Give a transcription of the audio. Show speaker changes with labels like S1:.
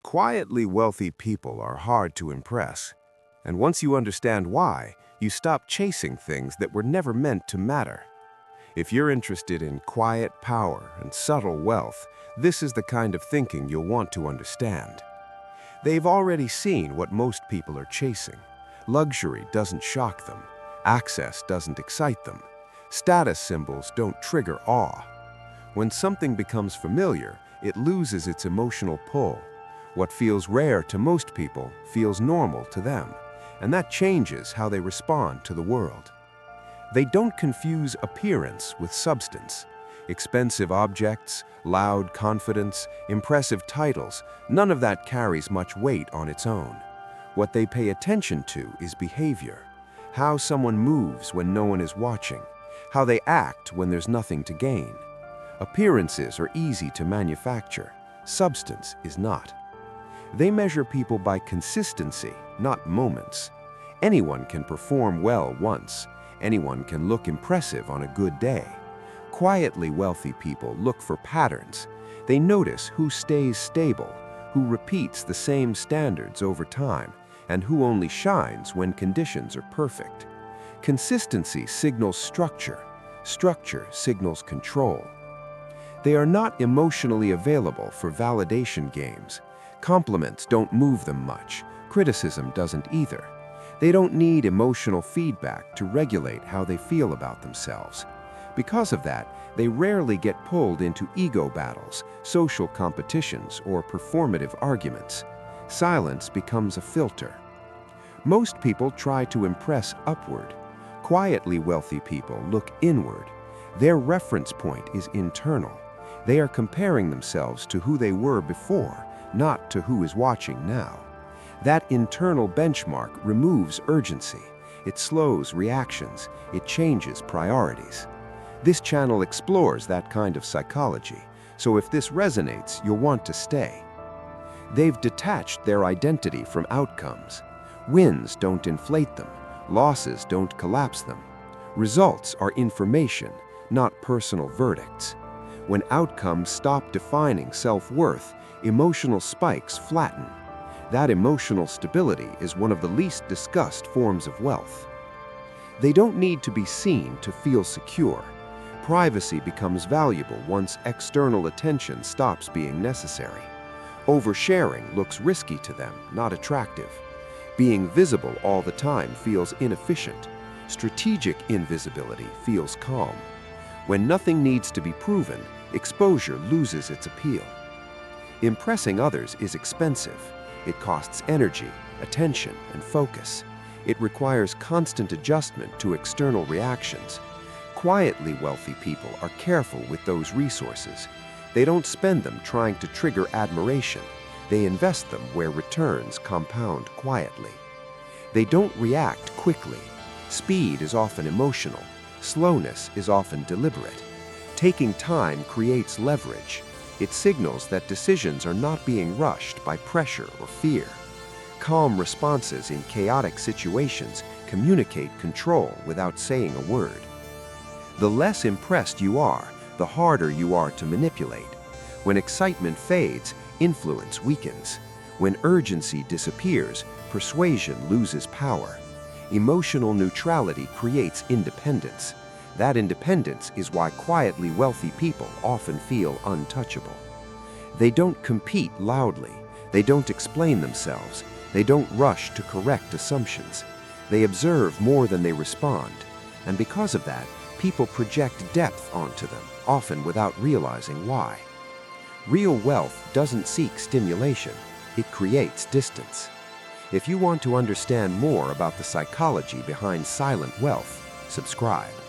S1: Quietly wealthy people are hard to impress. And once you understand why, you stop chasing things that were never meant to matter. If you're interested in quiet power and subtle wealth, this is the kind of thinking you'll want to understand. They've already seen what most people are chasing. Luxury doesn't shock them. Access doesn't excite them. Status symbols don't trigger awe. When something becomes familiar, it loses its emotional pull. What feels rare to most people feels normal to them, and that changes how they respond to the world. They don't confuse appearance with substance. Expensive objects, loud confidence, impressive titles, none of that carries much weight on its own. What they pay attention to is behavior. How someone moves when no one is watching. How they act when there's nothing to gain. Appearances are easy to manufacture. Substance is not. They measure people by consistency, not moments. Anyone can perform well once. Anyone can look impressive on a good day. Quietly wealthy people look for patterns. They notice who stays stable, who repeats the same standards over time, and who only shines when conditions are perfect. Consistency signals structure. Structure signals control. They are not emotionally available for validation games. Compliments don't move them much. Criticism doesn't either. They don't need emotional feedback to regulate how they feel about themselves. Because of that, they rarely get pulled into ego battles, social competitions, or performative arguments. Silence becomes a filter. Most people try to impress upward. Quietly wealthy people look inward. Their reference point is internal. They are comparing themselves to who they were before, not to who is watching now. That internal benchmark removes urgency. It slows reactions. It changes priorities. This channel explores that kind of psychology, so if this resonates, you'll want to stay. They've detached their identity from outcomes. Wins don't inflate them. Losses don't collapse them. Results are information, not personal verdicts. When outcomes stop defining self-worth, emotional spikes flatten. That emotional stability is one of the least discussed forms of wealth. They don't need to be seen to feel secure. Privacy becomes valuable once external attention stops being necessary. Oversharing looks risky to them, not attractive. Being visible all the time feels inefficient. Strategic invisibility feels calm. When nothing needs to be proven, exposure loses its appeal. Impressing others is expensive. It costs energy, attention, and focus. It requires constant adjustment to external reactions. Quietly wealthy people are careful with those resources. They don't spend them trying to trigger admiration. They invest them where returns compound quietly. They don't react quickly. Speed is often emotional. Slowness is often deliberate. Taking time creates leverage. It signals that decisions are not being rushed by pressure or fear. Calm responses in chaotic situations communicate control without saying a word. The less impressed you are, the harder you are to manipulate. When excitement fades, influence weakens. When urgency disappears, persuasion loses power. Emotional neutrality creates independence. That independence is why quietly wealthy people often feel untouchable. They don't compete loudly. They don't explain themselves. They don't rush to correct assumptions. They observe more than they respond. And because of that, people project depth onto them, often without realizing why. Real wealth doesn't seek stimulation. It creates distance. If you want to understand more about the psychology behind silent wealth, subscribe.